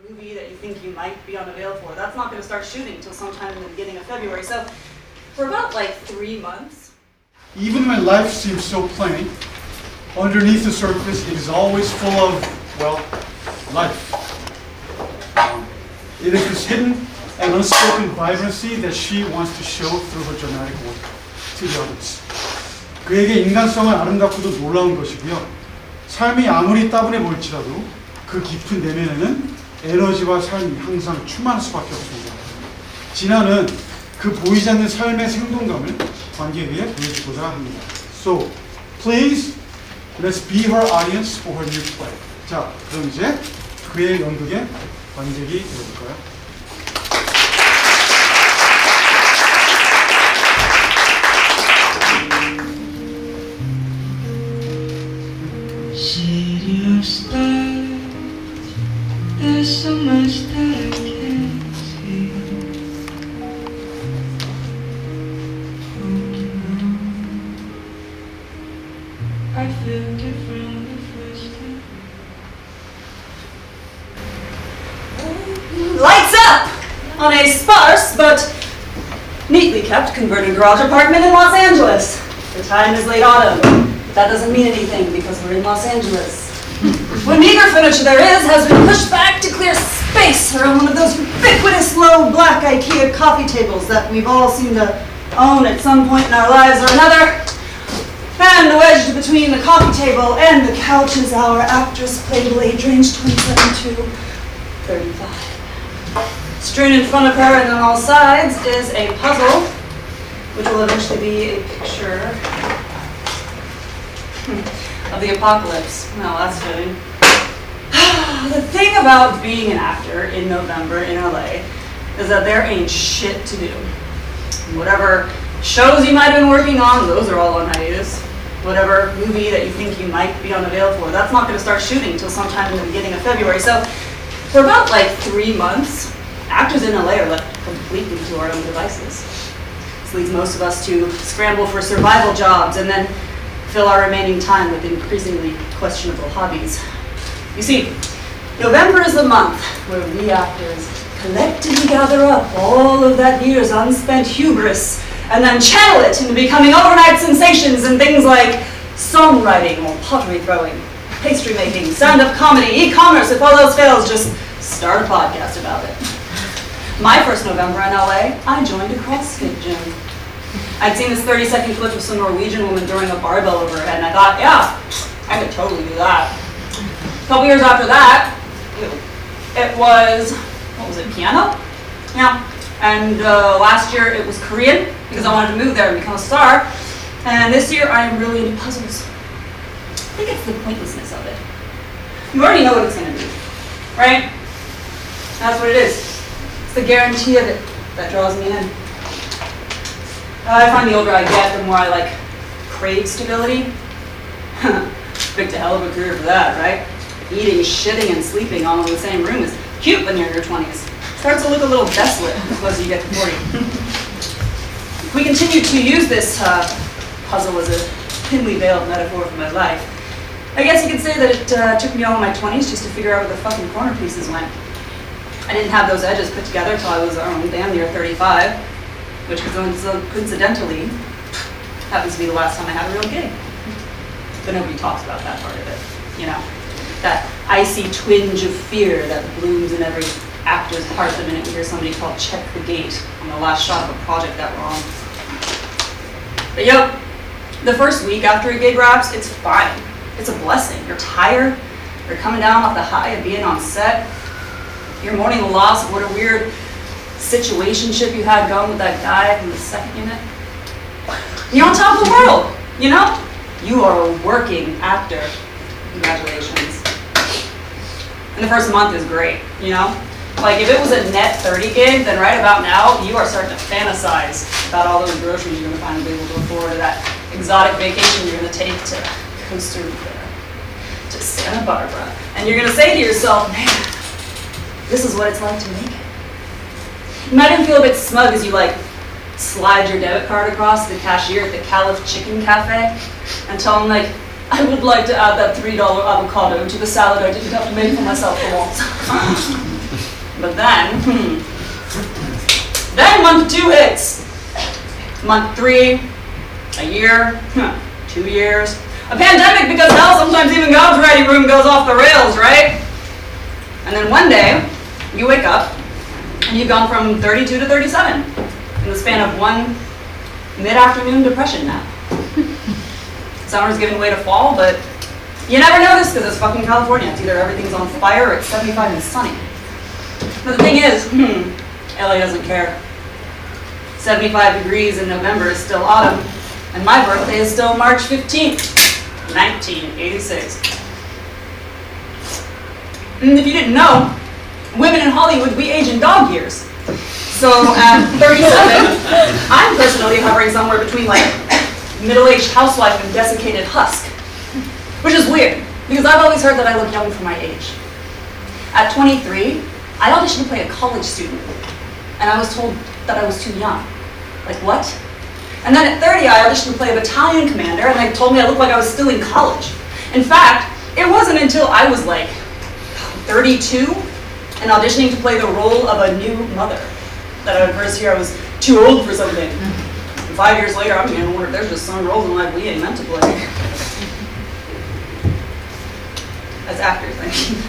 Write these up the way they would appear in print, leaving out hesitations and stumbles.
movie that you think you might be on the bail for, that's not going to start shooting until sometime in the beginning of February. So for about like 3 months. Even when life seems so plain, underneath the surface it is always full of, well, life. It is this hidden and unspoken vibrancy that she wants to show through her dramatic work to the audience. 그에게 인간성은 아름답고도 놀라운 것이고요. 삶이 아무리 따분해 보일지라도 그 깊은 내면에는 에너지와 삶이 항상 충만할 수밖에 없습니다. 진아는 그 보이지 않는 삶의 생동감을 관객에게 보여주고자 합니다. So, please, let's be her audience for her new play. 자, 그럼 이제 그의 연극에 관객이 되어볼까요? There's so much that I can't see. I feel different the first time. Lights up! On a sparse but neatly kept converted garage apartment in Los Angeles. The time is late autumn, but that doesn't mean anything because we're in Los Angeles. What meager furniture there is has been pushed back to clear space around one of those ubiquitous low black IKEA coffee tables that we've all seemed to own at some point in our lives or another. And wedged between the coffee table and the couch is our actress playable age range 27 to 35. Strewn in front of her and on all sides is a puzzle, which will eventually be a picture of the apocalypse. Well, that's fitting. The thing about being an actor in November in LA is that there ain't shit to do. Whatever shows you might have been working on, those are all on hiatus. Whatever movie that you think you might be on the bail for, that's not going to start shooting until sometime in the beginning of February. So for about like 3 months, actors in LA are left completely to our own devices. This leads most of us to scramble for survival jobs and then fill our remaining time with increasingly questionable hobbies. You see, November is the month where we actors collectively gather up all of that year's unspent hubris and then channel it into becoming overnight sensations in things like songwriting or pottery throwing, pastry making, stand-up comedy, e-commerce. If all else fails, just start a podcast about it. My first November in LA, I joined a CrossFit gym. I'd seen this 30-second clip of some Norwegian woman throwing a barbell over her head, and I thought, yeah, I could totally do that. A couple years after that, it was, what was it, piano? Yeah. And last year it was Korean, because I wanted to move there and become a star. And this year I am really into puzzles. I think it's the pointlessness of it. You already know what it's going to be, right? That's what it is. It's the guarantee of it that draws me in. I find the older I get, the more I like crave stability. Picked a hell of a career for that, right? Eating, shitting, and sleeping all in the same room is cute when you're in your 20s. Starts to look a little desolate as you get to 40. We continue to use this puzzle as a thinly veiled metaphor for my life. I guess you could say that it took me all my 20s just to figure out where the fucking corner pieces went. I didn't have those edges put together until I was damn near 35, which coincidentally happens to be the last time I had a real gig. But nobody talks about that part of it, you know? That icy twinge of fear that blooms in every actor's heart the minute we hear somebody call check the gate on the last shot of a project that we're on. But yep, the first week after a gig wraps, it's fine. It's a blessing. You're tired, you're coming down off the high of being on set, you're mourning the loss of what a weird situationship you had going with that guy from the second unit. You're on top of the world, you know? You are a working actor. Congratulations. And the first month is great, you know? Like if it was a net 30 gig, then right about now, you are starting to fantasize about all those groceries you're gonna finally be able to afford, or that exotic vacation you're gonna take to Costa Rica, to Santa Barbara. And you're gonna say to yourself, man, this is what it's like to make it. You might even feel a bit smug as you like slide your debit card across to the cashier at the Caliph Chicken Cafe and tell him like, I would like to add that $3 avocado to the salad I didn't have to make for myself for once. But then, then month 2 hits. Month 3, a year, 2 years. A pandemic, because hell, sometimes even God's writing room goes off the rails, right? And then one day, you wake up, and you've gone from 32 to 37 in the span of one mid-afternoon depression nap. Summer's giving way to fall, but you never notice because it's fucking California. It's either everything's on fire or it's 75 and sunny. But the thing is, LA doesn't care. 75 degrees in November is still autumn, and my birthday is still March 15th, 1986. And if you didn't know, women in Hollywood, we age in dog years. So at 37, I'm personally hovering somewhere between like middle-aged housewife and desiccated husk. Which is weird, because I've always heard that I look young for my age. At 23, I auditioned to play a college student, and I was told that I was too young. Like, what? And then at 30, I auditioned to play a battalion commander, and they told me I looked like I was still in college. In fact, it wasn't until I was like 32 and auditioning to play the role of a new mother that I would first hear I was too old for something. And 5 years later, I'm beginning to wonder if there's just some roles in life we ain't meant to play. As actors, I mean.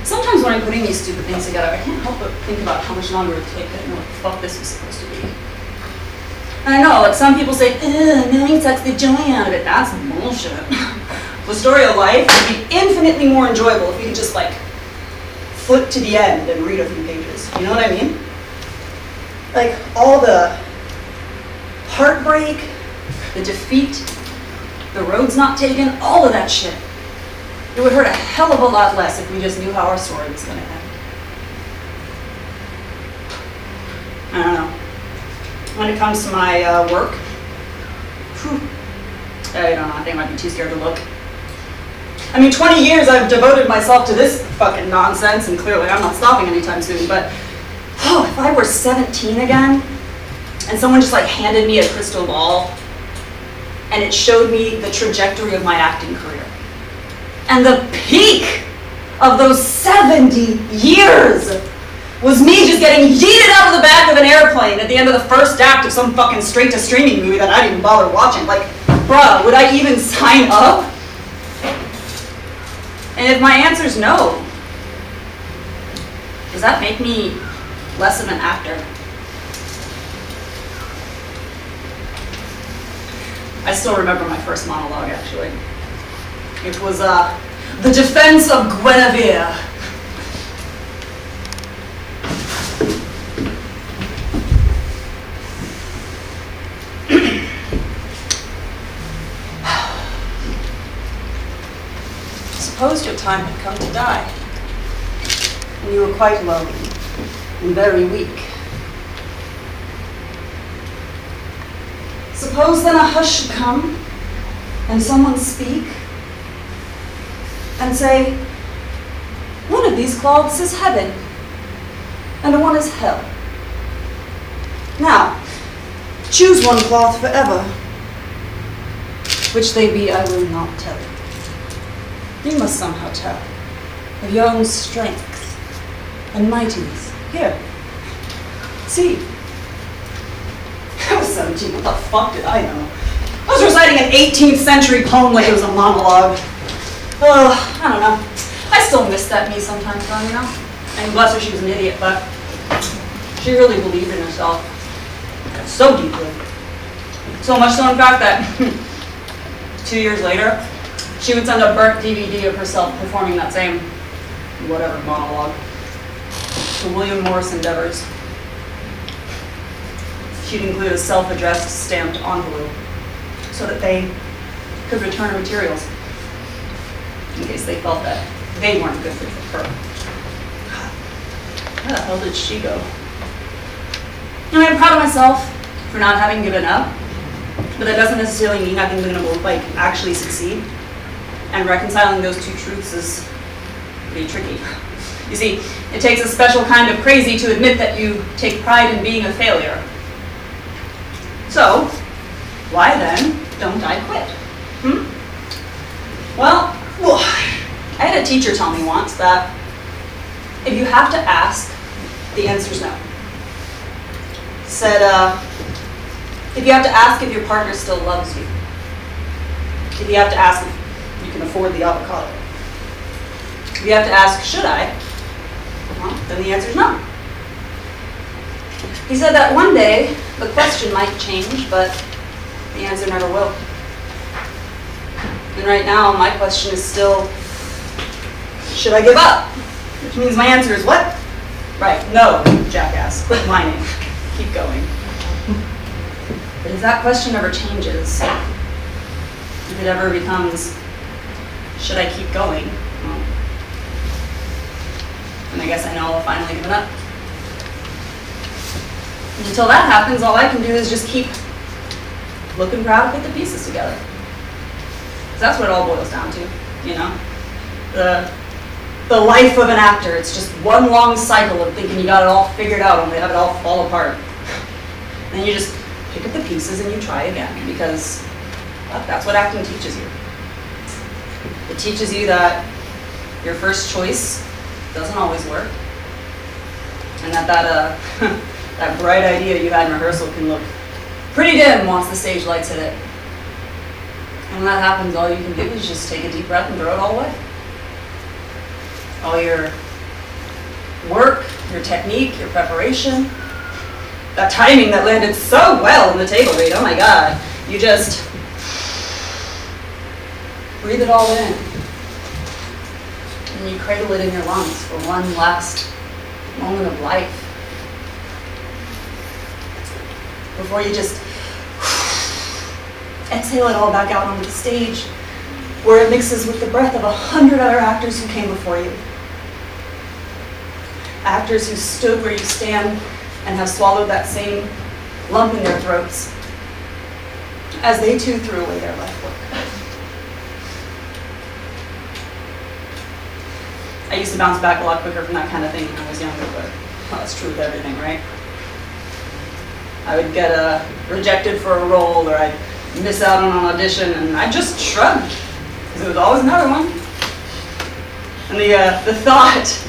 Sometimes when I'm putting these stupid things together, I can't help but think about how much longer it would take. I didn't know what the fuck this was supposed to be. And I know, like some people say, knowing sucks the joy out of it. That's bullshit. The story of life would be infinitely more enjoyable if we could just like flip to the end and read a few pages. You know what I mean? Like all the heartbreak, the defeat, the roads not taken, all of that shit. It would hurt a hell of a lot less if we just knew how our story was going to end. I don't know. When it comes to my work, I don't know, I think I might be too scared to look. I mean, 20 years I've devoted myself to this fucking nonsense, and clearly I'm not stopping anytime soon, but if I were 17 again, and someone just like handed me a crystal ball, and it showed me the trajectory of my acting career. And the peak of those 70 years was me just getting yeeted out of the back of an airplane at the end of the first act of some fucking straight-to-streaming movie that I didn't even bother watching. Like, bruh, would I even sign up? And if my answer's no, does that make me less of an actor? I still remember my first monologue, actually. It was the defense of Guinevere. Suppose your time had come to die, and you were quite alone and very weak. Suppose then a hush should come, and someone speak, and say, one of these cloths is heaven, and one is hell. Now, choose one cloth forever. Which they be, I will not tell. You must somehow tell of your own strength and mightiness. Here, see. I was 17, what the fuck did I know? I was reciting an 18th century poem like it was a monologue. Oh, I don't know. I still miss that me sometimes, though, you know? And bless her, she was an idiot, but she really believed in herself. So deeply. So much so, in fact, that 2 years later, she would send a burnt DVD of herself performing that same whatever monologue to William Morris Endeavors. She'd include a self-addressed stamped envelope so that they could return her materials in case they felt that they weren't good for her. Where the hell did she go? I'm proud of myself for not having given up, but that doesn't necessarily mean I've been able to like actually succeed. And reconciling those two truths is pretty tricky. You see, it takes a special kind of crazy to admit that you take pride in being a failure. So, why then don't I quit? Well, I had a teacher tell me once that if you have to ask, the answer's no. Said, if you have to ask if your partner still loves you, if you have to ask if you can afford the avocado, if you have to ask, should I? Well, then the answer's no. He said that one day the question might change, but the answer never will. And right now my question is still, should I give up? Which means my answer is what? Right, no, jackass, quit whining, keep going. But if that question ever changes, if it ever becomes, should I keep going? Well, then I guess I know I'll finally give it up. And until that happens, all I can do is just keep looking for how to put the pieces together. Because that's what it all boils down to, you know? The life of an actor, it's just one long cycle of thinking you got it all figured out and they have it all fall apart. Then you just pick up the pieces and you try again, because well, that's what acting teaches you. It teaches you that your first choice doesn't always work, and that that bright idea you had in rehearsal can look pretty dim once the stage lights hit it. And when that happens, all you can do is just take a deep breath and throw it all away. All your work, your technique, your preparation, that timing that landed so well in the table read, oh my God, you just breathe it all in. And you cradle it in your lungs for one last moment of life. Before you just exhale it all back out onto the stage, where it mixes with the breath of 100 other actors who came before you. Actors who stood where you stand and have swallowed that same lump in their throats as they too threw away their life work. I used to bounce back a lot quicker from that kind of thing when I was younger, but well, that's true with everything, right? I would get rejected for a role, or I'd miss out on an audition, and I'd just shrug, because there was always another one. And the thought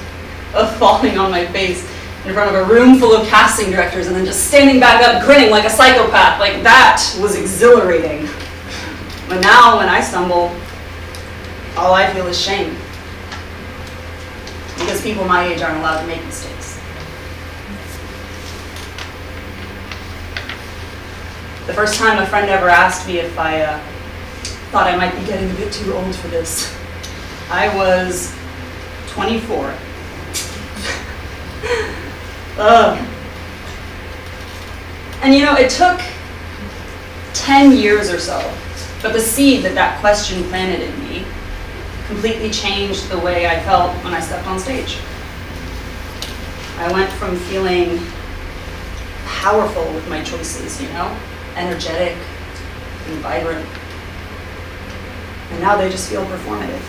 of falling on my face in front of a room full of casting directors and then just standing back up grinning like a psychopath, like that was exhilarating. But now when I stumble, all I feel is shame. Because people my age aren't allowed to make mistakes. The first time a friend ever asked me if I thought I might be getting a bit too old for this, I was 24. And you know, it took 10 years or so, but the seed that question planted in me completely changed the way I felt when I stepped on stage. I went from feeling powerful with my choices, you know, energetic and vibrant, and now they just feel performative.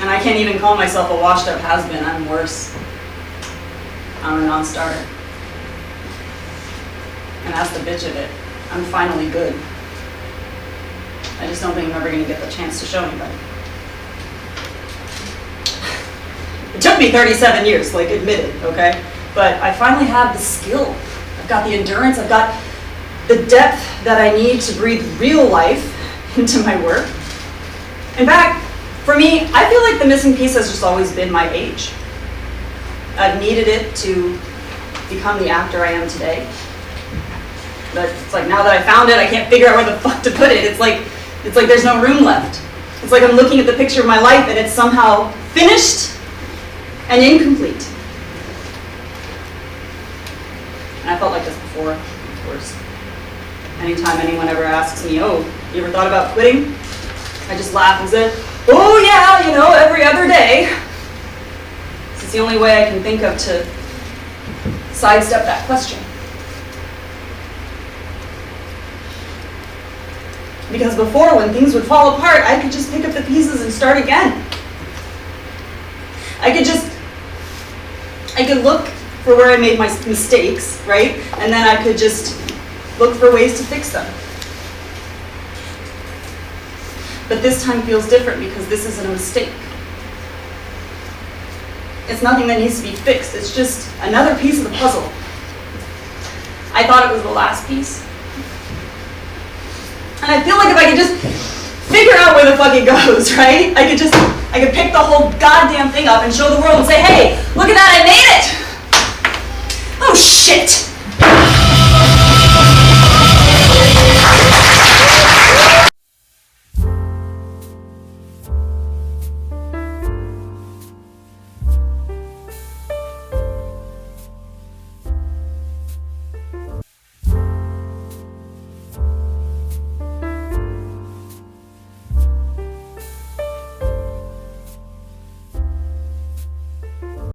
And I can't even call myself a washed up has-been. I'm worse. I'm a non-starter. And that's the bitch of it. I'm finally good. I just don't think I'm ever going to get the chance to show anybody. It took me 37 years, like, admitted, okay? But I finally have the skill. I've got the endurance. I've got the depth that I need to breathe real life into my work. In fact, for me, I feel like the missing piece has just always been my age. I've needed it to become the actor I am today. But it's like now that I found it, I can't figure out where the fuck to put it. It's like there's no room left. It's like I'm looking at the picture of my life and it's somehow finished and incomplete. And I felt like this before, of course. Anytime anyone ever asks me, oh, you ever thought about quitting? I just laugh and say, oh yeah, you know, every other day. It's the only way I can think of to sidestep that question. Because before, when things would fall apart, I could just pick up the pieces and start again. I could look for where I made my mistakes, right? And then I could just look for ways to fix them. But this time feels different because this isn't a mistake. It's nothing that needs to be fixed. It's just another piece of the puzzle. I thought it was the last piece. And I feel like if I could just figure out where the fuck it goes, right? I could pick the whole goddamn thing up and show the world and say, hey, look at that, I made it! Oh shit!